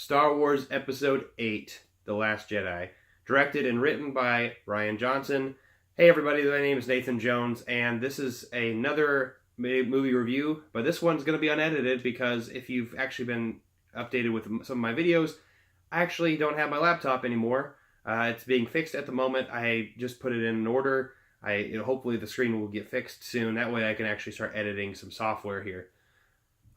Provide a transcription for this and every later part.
Star Wars Episode VIII, The Last Jedi, directed and written by Rian Johnson. Hey everybody, my name is Nathan Jones, and this is another movie review, but this one's going to be unedited because if you've actually been updated with some of my videos, I actually don't have my laptop anymore. It's being fixed at the moment. I just put it in an order. Hopefully the screen will get fixed soon. That way I can actually start editing some software here.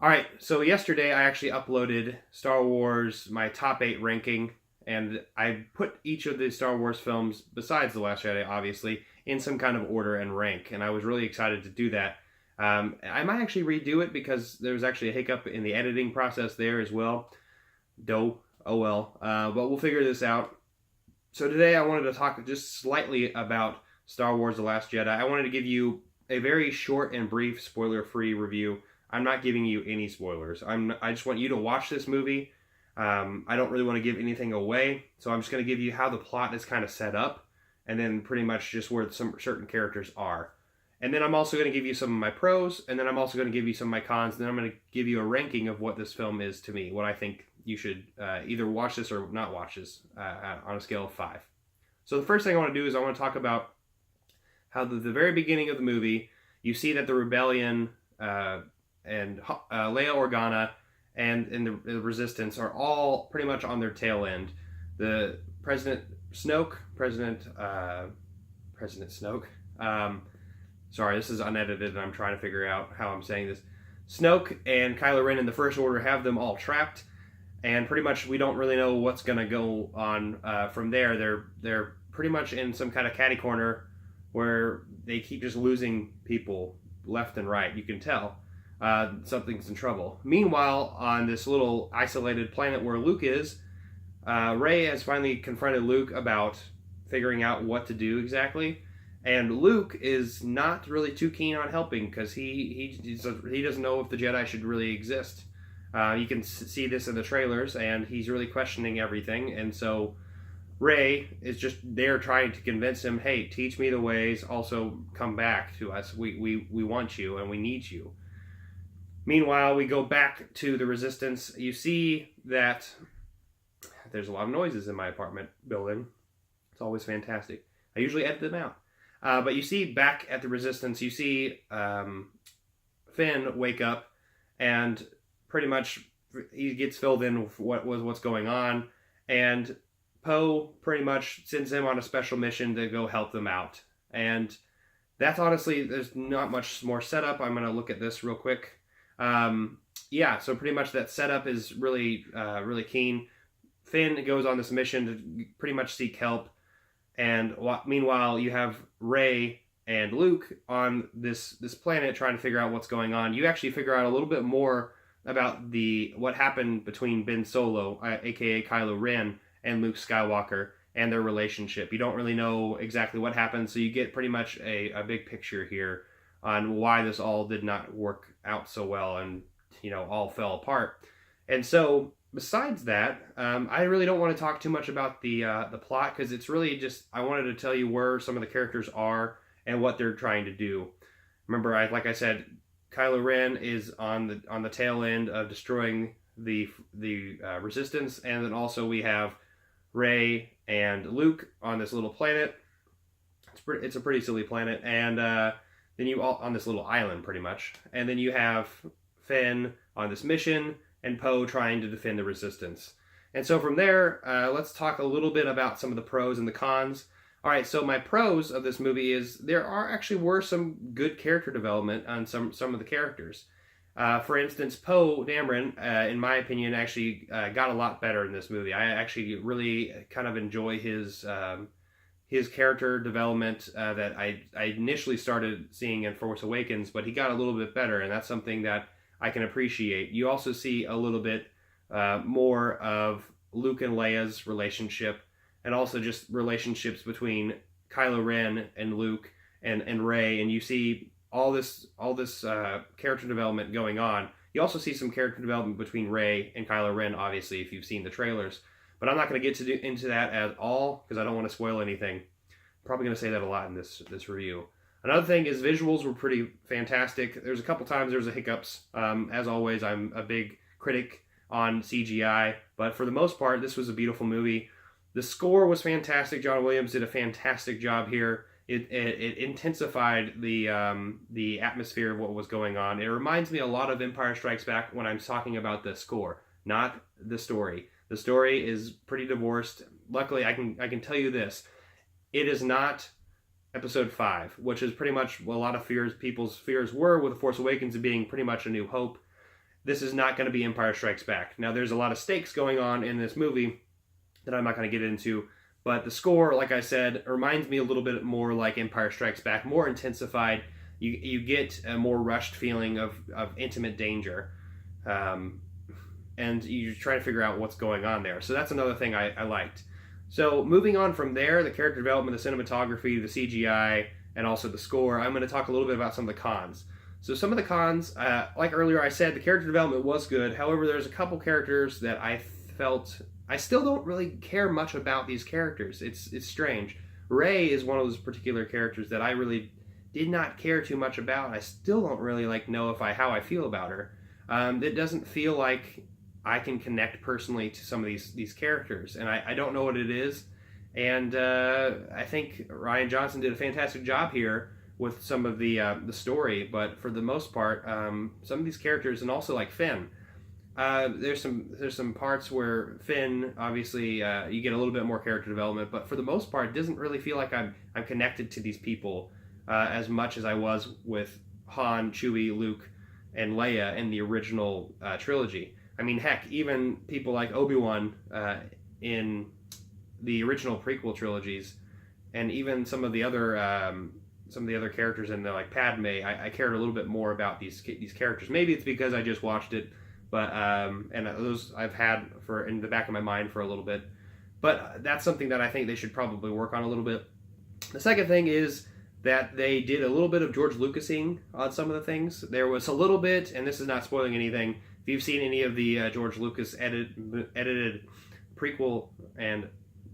Alright, so yesterday I actually uploaded Star Wars, my top 8 ranking, and I put each of the Star Wars films, besides The Last Jedi obviously, in some kind of order and rank, and I was really excited to do that. I might actually redo it because there was actually a hiccup in the editing process there as well. Oh well. But we'll figure this out. So today I wanted to talk just slightly about Star Wars The Last Jedi. I wanted to give you a very short and brief spoiler-free review. I'm not giving you any spoilers. I just want you to watch this movie. I don't really want to give anything away, so I'm just going to give you how the plot is kind of set up, and then pretty much just where some certain characters are. And then I'm also going to give you some of my pros, and then I'm also going to give you some of my cons, and then I'm going to give you a ranking of what this film is to me, what I think you should either watch this or not watch this on a scale of 5. So the first thing I want to do is I want to talk about how the very beginning of the movie, you see that the rebellion and Leia Organa and the Resistance are all pretty much on their tail end. The President Snoke, sorry, this is unedited and I'm trying to figure out how I'm saying this. Snoke and Kylo Ren in the First Order have them all trapped, and pretty much we don't really know what's going to go on from there. They're pretty much in some kind of catty corner where they keep just losing people left and right. You can tell something's in trouble. Meanwhile, on this little isolated planet where Luke is, Rey has finally confronted Luke about figuring out what to do exactly, and Luke is not really too keen on helping because he doesn't know if the Jedi should really exist. You can see this in the trailers, and he's really questioning everything, and so Rey is just there trying to convince him, hey, teach me the ways, also come back to us. We want you and we need you. Meanwhile, we go back to the Resistance. You see that there's a lot of noises in my apartment building. It's always fantastic. I usually edit them out. But you see back at the Resistance, you see Finn wake up, and pretty much he gets filled in with what's going on, and Poe pretty much sends him on a special mission to go help them out. And that's honestly, there's not much more setup. I'm going to look at this real quick. So pretty much that setup is really keen. Finn goes on this mission to pretty much seek help, and meanwhile you have Rey and Luke on this planet trying to figure out what's going on. You actually figure out a little bit more about what happened between Ben Solo, aka Kylo Ren, and Luke Skywalker and their relationship. You don't really know exactly what happened, so you get pretty much a big picture here on why this all did not work out so well and, all fell apart. And so, besides that, I really don't want to talk too much about the plot, because it's really just, I wanted to tell you where some of the characters are and what they're trying to do. Remember, like I said, Kylo Ren is on the tail end of destroying the Resistance, and then also we have Rey and Luke on this little planet. It's a pretty silly planet, and then you all on this little island pretty much, and then you have Finn on this mission and Poe trying to defend the Resistance. And so from there, let's talk a little bit about some of the pros and the cons. All right, so my pros of this movie is there were some good character development on some of the characters. For instance, Poe Dameron, in my opinion, actually got a lot better in this movie. I actually really kind of enjoy his character development that I initially started seeing in Force Awakens, but he got a little bit better, and that's something that I can appreciate. You also see a little bit more of Luke and Leia's relationship, and also just relationships between Kylo Ren and Luke and Rey, and you see all this character development going on. You also see some character development between Rey and Kylo Ren, obviously, if you've seen the trailers. But I'm not going to get into that at all, because I don't want to spoil anything. I'm probably going to say that a lot in this review. Another thing is visuals were pretty fantastic. There's a couple times there was hiccups. As always, I'm a big critic on CGI, but for the most part, this was a beautiful movie. The score was fantastic. John Williams did a fantastic job here. It intensified the atmosphere of what was going on. It reminds me a lot of Empire Strikes Back when I'm talking about the score, not the story. The story is pretty divorced. Luckily, I can tell you this: it is not Episode 5, which is pretty much what a lot of people's fears were with The Force Awakens being pretty much A New Hope. This is not going to be Empire Strikes Back. Now, there's a lot of stakes going on in this movie that I'm not going to get into, but the score, like I said, reminds me a little bit more like Empire Strikes Back, more intensified. You get a more rushed feeling of intimate danger, and you try to figure out what's going on there. So that's another thing I liked. So moving on from there, the character development, the cinematography, the CGI, and also the score, I'm going to talk a little bit about some of the cons. So some of the cons, like earlier I said, the character development was good. However, there's a couple characters that I felt I still don't really care much about these characters. It's strange. Rey is one of those particular characters that I really did not care too much about. I still don't really know how I feel about her. It doesn't feel like I can connect personally to some of these characters, and I don't know what it is. And I think Rian Johnson did a fantastic job here with some of the story, but for the most part, some of these characters, and also like Finn. There's some parts where Finn, obviously, you get a little bit more character development, but for the most part, it doesn't really feel like I'm connected to these people as much as I was with Han, Chewie, Luke, and Leia in the original trilogy. I mean, heck, even people like Obi-Wan in the original prequel trilogies, and even some of the other characters in there, like Padme, I cared a little bit more about these characters. Maybe it's because I just watched it. But and those I've had in the back of my mind for a little bit. But that's something that I think they should probably work on a little bit. The second thing is that they did a little bit of George Lucasing on some of the things. There was a little bit, and this is not spoiling anything. If you've seen any of the George Lucas edited prequel and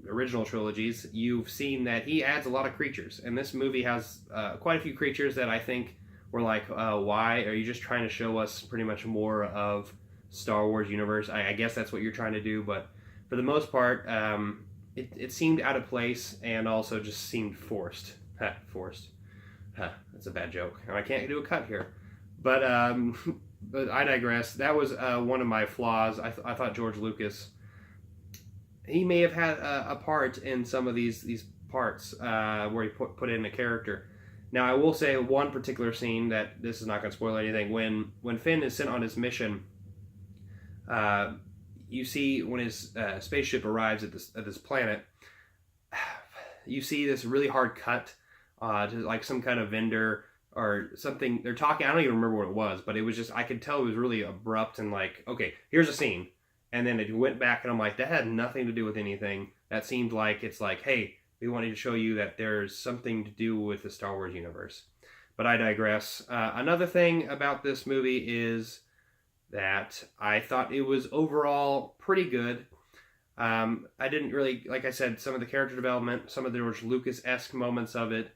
original trilogies, you've seen that he adds a lot of creatures. And this movie has quite a few creatures that I think were like, why? Are you just trying to show us pretty much more of Star Wars universe? I guess that's what you're trying to do, but for the most part, it seemed out of place and also just seemed forced. Forced. That's a bad joke, and I can't do a cut here. But I digress. That was one of my flaws. I thought George Lucas, he may have had a part in some of these parts where he put in a character. Now, I will say one particular scene that this is not going to spoil anything. When Finn is sent on his mission, you see when his spaceship arrives at this planet, you see this really hard cut to like some kind of vendor or something. They're talking. I don't even remember what it was, but it was just, I could tell it was really abrupt and like, okay, here's a scene. And then it went back and I'm like, that had nothing to do with anything. That seemed like it's like, hey, we wanted to show you that there's something to do with the Star Wars universe. But I digress. Another thing about this movie is that I thought it was overall pretty good. I didn't really, like I said, some of the character development, some of the George Lucas-esque moments of it,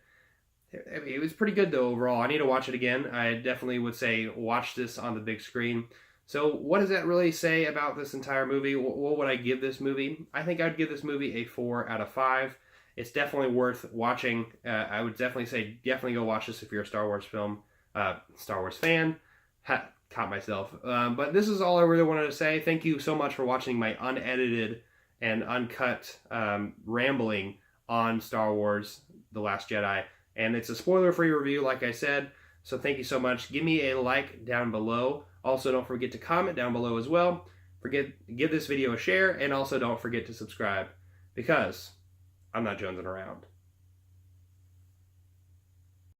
it was pretty good though overall. I need to watch it again. I definitely would say watch this on the big screen. So what does that really say about this entire movie? What would I give this movie? I think I'd give this movie a 4 out of 5. It's definitely worth watching. I would definitely say, definitely go watch this if you're a Star Wars fan. Caught myself. But this is all I really wanted to say. Thank you so much for watching my unedited and uncut rambling on Star Wars The Last Jedi. And it's a spoiler-free review, like I said. So thank you so much. Give me a like down below. Also, don't forget to comment down below as well. Give this video a share, and also don't forget to subscribe, because I'm not jonesing around.